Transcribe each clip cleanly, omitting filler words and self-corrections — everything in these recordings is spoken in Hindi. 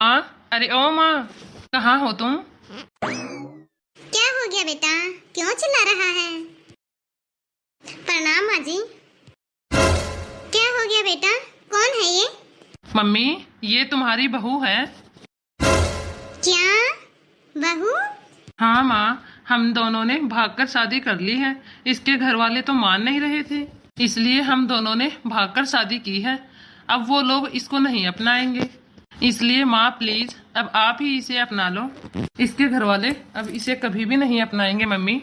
माँ। अरे ओ माँ, कहाँ हो तुम? क्या हो गया बेटा? क्यों चिल्ला रहा है? प्रणाम माँ जी। क्या हो गया बेटा? कौन है ये? मम्मी, ये तुम्हारी बहू है। क्या? बहू? हाँ माँ, हम दोनों ने भागकर शादी कर ली है। इसके घर वाले तो मान नहीं रहे थे, इसलिए हम दोनों ने भागकर शादी की है। अब वो लोग इसको नहीं अपनाएंगे, इसलिए माँ प्लीज अब आप ही इसे अपना लो। इसके घर वाले अब इसे कभी भी नहीं अपनाएंगे मम्मी।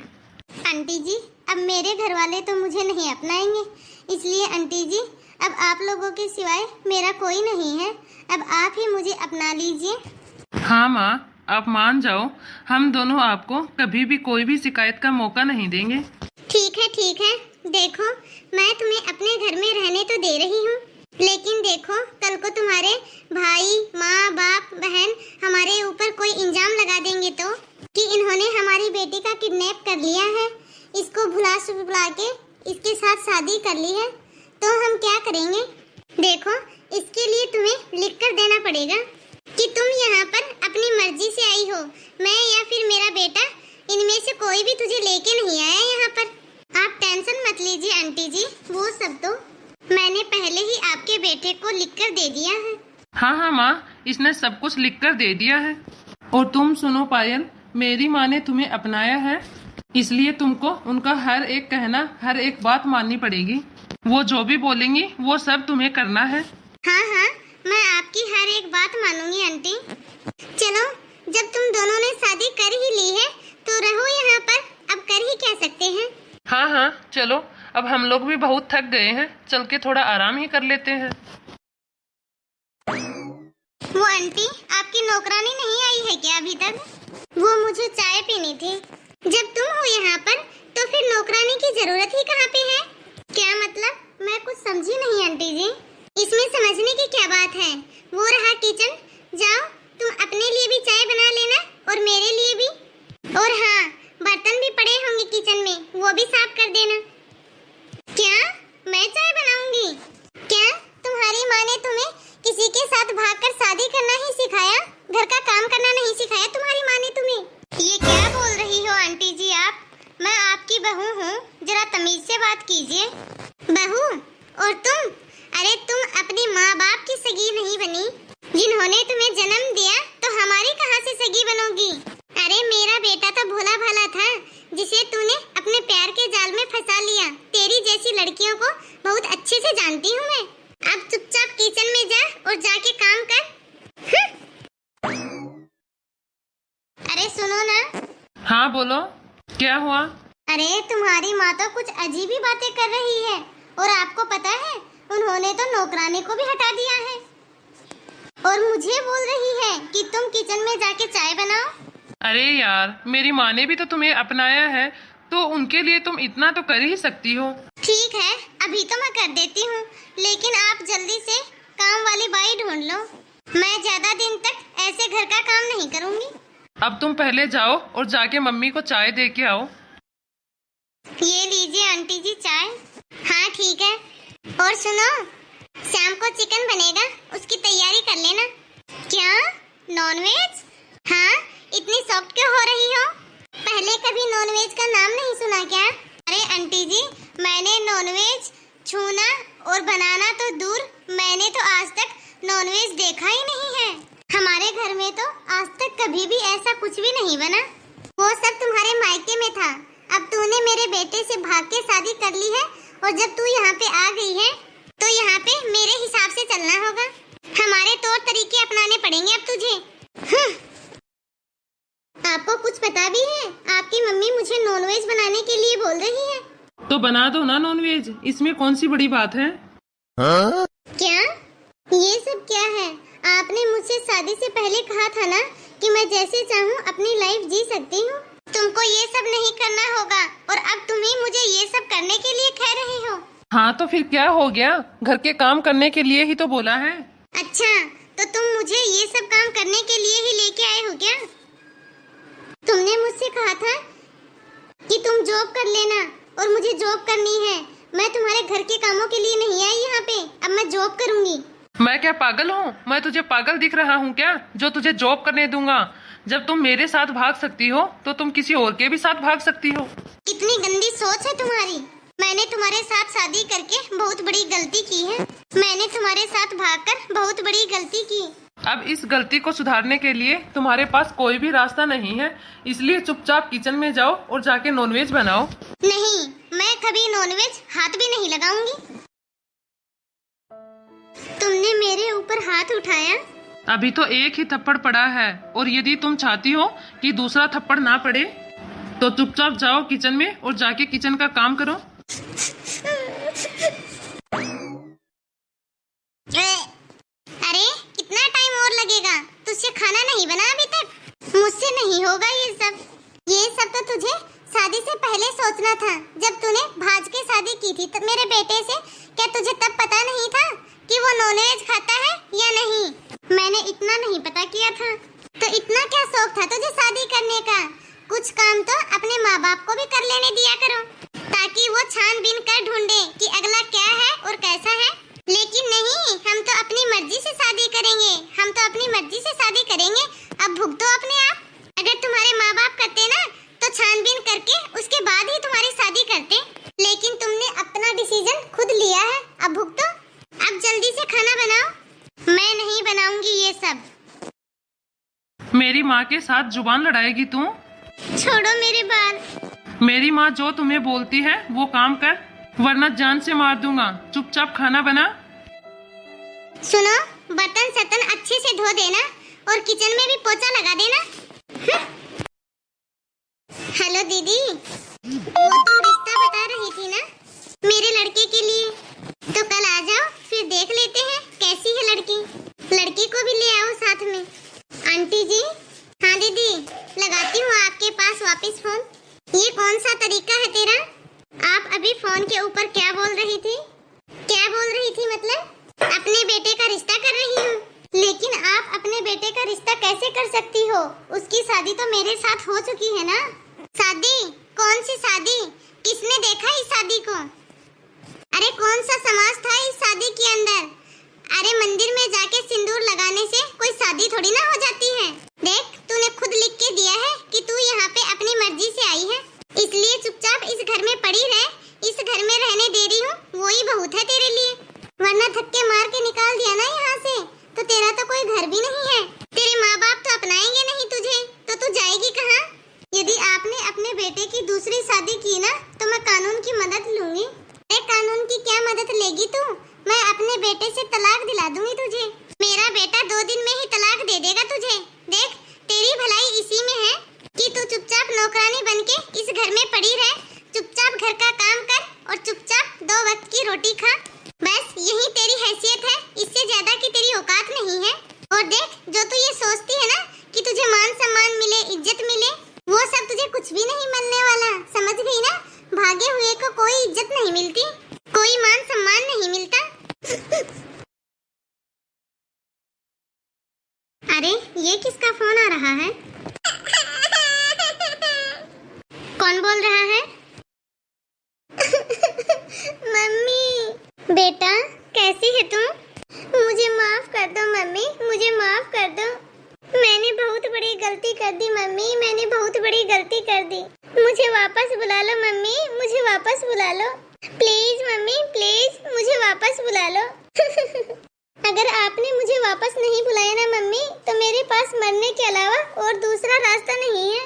आंटी जी, अब मेरे घर वाले तो मुझे नहीं अपनाएंगे, इसलिए आंटी जी अब आप लोगों के सिवाय मेरा कोई नहीं है। अब आप ही मुझे अपना लीजिए। हाँ माँ, आप मान जाओ, हम दोनों आपको कभी भी कोई भी शिकायत का मौका नहीं देंगे। ठीक है ठीक है। देखो, मैं तुम्हें अपने घर में रहने तो दे रही हूँ, लेकिन देखो कल को तुम्हारे भाई, माँ, बाप, बहन हमारे ऊपर कोई इल्जाम लगा देंगे तो कि इन्होंने हमारी बेटी का किडनैप कर लिया है, इसको भुला के इसके साथ शादी कर ली है, तो हम क्या करेंगे? देखो, इसके लिए तुम्हें लिख कर देना पड़ेगा कि तुम यहाँ पर अपनी मर्जी से आई हो, मैं या फिर मेरा बेटा, इनमें से कोई भी तुझे लेके नहीं आया यहाँ पर। आप टेंशन मत लीजिए आंटी जी, वो सब तो मैंने पहले ही आपके बेटे को लिखकर दे दिया है। हाँ हाँ माँ, इसने सब कुछ लिख कर दे दिया है। और तुम सुनो पायल, मेरी माँ ने तुम्हें अपनाया है, इसलिए तुमको उनका हर एक कहना, हर एक बात माननी पड़ेगी। वो जो भी बोलेंगी वो सब तुम्हें करना है। हाँ हाँ, मैं आपकी हर एक बात मानूंगी आंटी। चलो, जब तुम दोनों ने शादी कर ही ली है तो रहो यहाँ पर, अब कर ही क्या सकते हैं। हाँ हाँ चलो, अब हम लोग भी बहुत थक गए हैं, चल के थोड़ा आराम ही कर लेते हैं। वो आंटी, आपकी नौकरानी नहीं आई है क्या अभी तक? वो मुझे चाय पीनी थी। जब तुम हो यहाँ पर तो फिर नौकरानी की जरूरत ही कहाँ पे है? क्या मतलब? मैं कुछ समझी नहीं आंटी जी। इसमें समझने की क्या बात है? वो रहा किचन, जाओ तुम अपने लिए भी चाय बना लेना और मेरे लिए भी। और हाँ, बर्तन भी पड़े होंगे किचन में, वो भी साफ कर देना। क्या? मैं चाय बनाऊंगी? क्या तुम्हारी माँ ने तुम्हें किसी के साथ भागकर शादी करना ही सिखाया? घर का काम करना नहीं सिखाया तुम्हारी माँ ने तुम्हें? ये क्या बोल रही हो आंटी जी आप? मैं आपकी बहू हूँ, जरा तमीज से बात कीजिए। बहू? और तुम? अरे तुम अपनी माँ बाप की सगी नहीं बनी, जिन्होंने तुम्हें जन्म दिया, तो हमारी कहाँ से सगी बनोगी? अरे मेरा बेटा तो भोला भाला था, जिसे तूने अपने प्यार के जाल में फंसा लिया। तेरी जैसी लड़कियों को बहुत अच्छे से जानती हूँ मैं। अब चुपचाप किचन में जा और जाके काम कर। अरे सुनो ना। हाँ बोलो, क्या हुआ? अरे तुम्हारी माँ तो कुछ अजीब ही बातें कर रही है, और आपको पता है उन्होंने तो नौकरानी को भी हटा दिया है, और मुझे बोल रही है कि तुम किचन में जाके चाय बनाओ। अरे यार, मेरी माँ ने भी तो तुम्हें अपनाया है, तो उनके लिए तुम इतना तो कर ही सकती हो। ठीक है, अभी तो मैं कर देती हूँ, लेकिन आप जल्दी से काम वाली बाई ढूंढ लो। मैं ज्यादा दिन तक ऐसे घर का काम नहीं करूँगी। अब तुम पहले जाओ और जाके मम्मी को चाय दे के आओ। ये लीजिए आंटी जी चाय। हाँ ठीक है। और सुनो, शाम को चिकन बनेगा, उसकी तैयारी कर लेना। क्या? नॉनवेज? हाँ, इतनी सॉफ्ट क्यों हो रही हो? पहले कभी नॉनवेज का नाम नहीं सुना क्या? अरे आंटी जी, मैंने नॉनवेज छूना और बनाना तो दूर, मैंने तो आज तक नॉनवेज देखा ही नहीं है। हमारे घर में तो आज तक कभी भी ऐसा कुछ भी नहीं बना। वो सब तुम्हारे मायके में था। अब तूने मेरे बेटे से भाग के शादी कर ली है, और जब तू यहाँ पे आ गई है तो यहाँ पे मेरे हिसाब से चलना होगा। हमारे तौर तरीके अपनाने पड़ेंगे अब तुझे। आपको कुछ पता भी है? आपकी मम्मी मुझे नॉनवेज बनाने के लिए बोल रही है। तो बना दो ना नॉनवेज, इसमें कौन सी बड़ी बात है? क्या? ये सब क्या है? आपने मुझसे शादी से पहले कहा था ना कि मैं जैसे चाहूँ अपनी लाइफ जी सकती हूँ। तुमको ये सब नहीं करना होगा, और अब तुम ही मुझे ये सब करने के लिए कह रही हो। हाँ तो फिर क्या हो गया, घर के काम करने के लिए ही तो बोला है। अच्छा, तो तुम मुझे ये सब काम करने के लिए ही लेके आए हो क्या? तुमने मुझसे कहा था कि तुम जॉब कर लेना, और मुझे जॉब करनी है। मैं तुम्हारे घर के कामों के लिए नहीं आई यहाँ पे, अब मैं जॉब करूँगी। मैं क्या पागल हूँ? मैं तुझे पागल दिख रहा हूँ क्या, जो तुझे जॉब करने दूंगा? जब तुम मेरे साथ भाग सकती हो तो तुम किसी और के भी साथ भाग सकती हो। कितनी गंदी सोच है तुम्हारी। मैंने तुम्हारे साथ शादी करके बहुत बड़ी गलती की है। मैंने तुम्हारे साथ भागकर बहुत बड़ी गलती की। अब इस गलती को सुधारने के लिए तुम्हारे पास कोई भी रास्ता नहीं है, इसलिए चुपचाप किचन में जाओ और जाके नॉनवेज बनाओ। नहीं, मैं कभी नॉनवेज हाथ भी नहीं लगाऊंगी। तुमने मेरे ऊपर हाथ उठाया। अभी तो एक ही थप्पड़ पड़ा है, और यदि तुम चाहती हो कि दूसरा थप्पड़ ना पड़े तो चुपचाप जाओ किचन में और जाके किचन का काम करो। अरे कितना टाइम और लगेगा? तुझसे खाना नहीं बना अभी तक? मुझसे नहीं होगा ये सब तो तुझे शादी से पहले सोचना था। जब तूने भाज के शादी की थी तब मेरे बेटे से, क्या तुझे तब पता नहीं था कि वो नॉनवेज खाता है या नहीं? मैंने इतना नहीं पता किया था। तो इतना क्या शौक था तुझे शादी करने का? कुछ काम तो अपने माँ बाप को भी कर लेने दिया करो, ताकि वो छानबीन कर ढूंढे कि अगला क्या है और कैसा है। लेकिन नहीं, हम तो अपनी मर्जी से शादी करेंगे। हम तो अपनी मर्जी से शादी करेंगे। अब भुगतो अपने आप। अगर तुम्हारे माँ बाप करते ना तो छानबीन करके उसके बाद ही तुम्हारी शादी करते। लेकिन तुमने अपना डिसीजन खुद लिया है, अब भुगतो। अब जल्दी से खाना बनाओ। मैं नहीं बनाऊंगी ये सब। मेरी माँ के साथ जुबान लड़ाएगी तू? छोड़ो मेरे बाल। मेरी माँ जो तुम्हें बोलती है वो काम कर, वरना जान से मार दूंगा। चुपचाप खाना बना। सुनो, बर्तन सतन अच्छे से धो देना और किचन में भी पोछा लगा देना। हेलो दीदी, वो तो रिश्ता बता रही थी ना मेरे लड़के के लिए, तो कल आ जाओ, फिर देख लेते हैं कैसी है लड़की। लड़की को भी ले आओ साथ में। आंटी जी। हाँ दीदी, लगाती हूँ आपके पास वापस फोन। ये कौन सा तरीका है तेरा? आप अभी फोन के ऊपर क्या बोल रही थी? क्या बोल रही थी मतलब? अपने बेटे का रिश्ता कर रही हूँ। लेकिन आप अपने बेटे का रिश्ता कैसे कर सकती हो? उसकी शादी तो मेरे साथ हो चुकी है ना। शादी? कौन सी शादी? किसने देखा इस शादी को? अरे कौन सा समाज था इस शादी के अंदर? अरे मंदिर में जाके सिंदूर लगाने से कोई शादी थोड़ी ना हो जाती है। देख, तूने खुद लिख के दिया है कि तू यहाँ पे अपनी मर्जी से आई है, इसलिए चुपचाप इस घर में पड़ी रह। इस घर में रहने दे रही हूँ, वही बहुत है तेरे लिए। वरना धक्के मार के निकाल दिया ना यहाँ से तो तेरा तो कोई घर भी नहीं है। तेरे माँ बाप तो अपनाएंगे नहीं तुझे, तो तू जाएगी कहाँ? यदि आपने अपने बेटे की दूसरी शादी की ना तो मैं कानून की मदद लूंगी। कानून की क्या मदद लेगी तू? मैं अपने बेटे से तलाक दिला दूंगी तुझे। मेरा बेटा 2 दिन में ही तलाक दे देगा तुझे। देख, तेरी भलाई इसी में है कि तू चुपचाप नौकरानी बनके इस घर में पड़ी रह। चुपचाप घर का काम कर और चुपचाप 2 वक्त की रोटी खा। बस यही तेरी हैसियत है, इससे ज्यादा की तेरी औकात नहीं है। और देख, जो तू ये सोचती है ना कि तुझे मान सम्मान मिले, इज्जत मिले, वो सब तुझे कुछ भी नहीं मिलने वाला। समझ गई ना? भागे हुए को कोई इज्जत नहीं मिलती, कोई मान सम्मान नहीं मिलता। अरे ये किसका फोन आ रहा है? कौन बोल रहा है? मम्मी। बेटा कैसी है तुम? मुझे माफ कर दो मम्मी, मुझे माफ कर दो। मैंने बहुत बड़ी गलती कर दी मम्मी, मैंने बहुत बड़ी गलती कर दी। मुझे वापस बुला लो मम्मी, मुझे वापस बुला लो। प्लीज मम्मी, प्लीज मुझे वापस बुला लो। अगर आपने मुझे वापस नहीं बुलाया ना मम्मी, तो मेरे पास मरने के अलावा और दूसरा रास्ता नहीं है।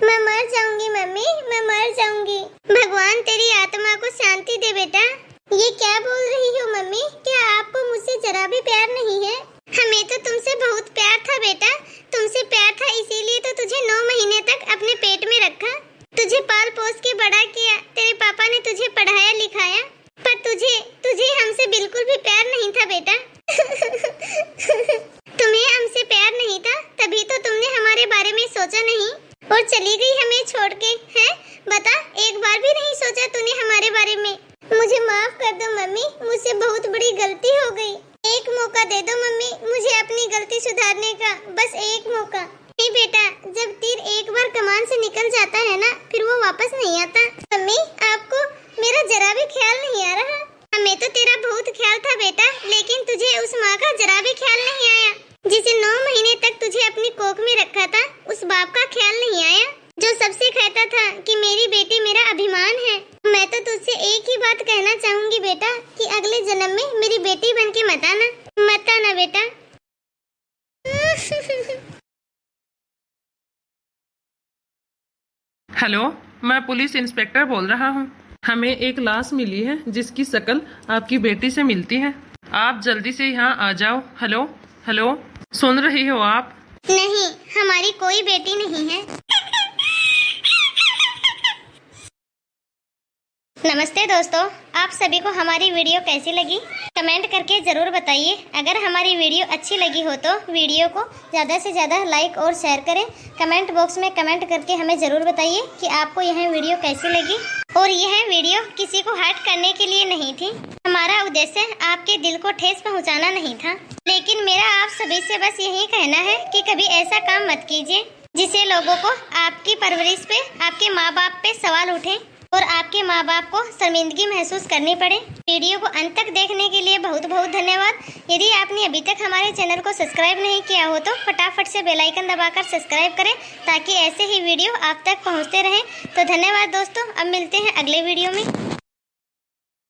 मैं मर जाऊंगी मम्मी, मैं मर जाऊंगी। भगवान तेरी आत्मा को शांति दे बेटा। ये क्या बोल रही हो मम्मी? क्या आपको मुझसे जरा भी प्यार नहीं है? हमें तो तुमसे बहुत प्यार था बेटा। तुमसे प्यार था, इसीलिए तो तुझे 9 महीने तक अपने पेट में रखा, तुझे पाल पोस के बड़ा किया। तेरे पापा ने तुझे पढ़ाया लिखाया, पर तुझे हमसे बिल्कुल भी प्यार नहीं था बेटा। तुम्हें हमसे प्यार नहीं था, तभी तो तुमने हमारे बारे में सोचा नहीं और चली गई हमें छोड़ के। हैं? बता, एक बार भी नहीं सोचा तूने हमारे बारे में। मुझे माफ कर दो मम्मी, मुझसे बहुत बड़ी गलती हो गई। एक मौका दे दो मम्मी, मुझे अपनी गलती सुधारने का, बस एक मौका। नहीं बेटा, जब तीर एक बार कमान से निकल जाता है ना, फिर वो वापस नहीं आता। मम्मी, आपको मेरा जरा भी ख्याल नहीं आ रहा। हमें तो तेरा बहुत ख्याल था बेटा, लेकिन तुझे उस माँ का जरा भी ख्याल नहीं आया, जिसे 9 महीने तक तुझे अपनी कोख में रखा था। उस बाप का ख्याल नहीं आया जो सबसे कहता था कि मेरी बेटी मेरा अभिमान है। मैं तो तुझसे एक ही बात कहना चाहूंगी बेटा कि अगले जन्म में मेरी बेटी बन के मत आना बेटा। हेलो, मैं पुलिस इंस्पेक्टर बोल रहा हूँ। हमें एक लाश मिली है जिसकी शक्ल आपकी बेटी से मिलती है। आप जल्दी से यहाँ आ जाओ। हेलो हेलो, सुन रही हो आप? नहीं, हमारी कोई बेटी नहीं है। नमस्ते दोस्तों, आप सभी को हमारी वीडियो कैसी लगी कमेंट करके ज़रूर बताइए। अगर हमारी वीडियो अच्छी लगी हो तो वीडियो को ज़्यादा से ज़्यादा लाइक और शेयर करें। कमेंट बॉक्स में कमेंट करके हमें ज़रूर बताइए कि आपको यह वीडियो कैसी लगी। और यह वीडियो किसी को हर्ट करने के लिए नहीं थी। हमारा उद्देश्य आपके दिल को ठेस पहुँचाना नहीं था। लेकिन मेरा आप सभी से बस यही कहना है कि कभी ऐसा काम मत कीजिए जिससे लोगों को आपकी परवरिश पे, आपके माँ बाप पे सवाल उठे और आपके माँ बाप को शर्मिंदगी महसूस करनी पड़े। वीडियो को अंत तक देखने के लिए बहुत बहुत धन्यवाद। यदि आपने अभी तक हमारे चैनल को सब्सक्राइब नहीं किया हो तो फटाफट से बेल आइकन दबाकर सब्सक्राइब करें ताकि ऐसे ही वीडियो आप तक पहुँचते रहें। तो धन्यवाद दोस्तों, अब मिलते हैं अगले वीडियो में।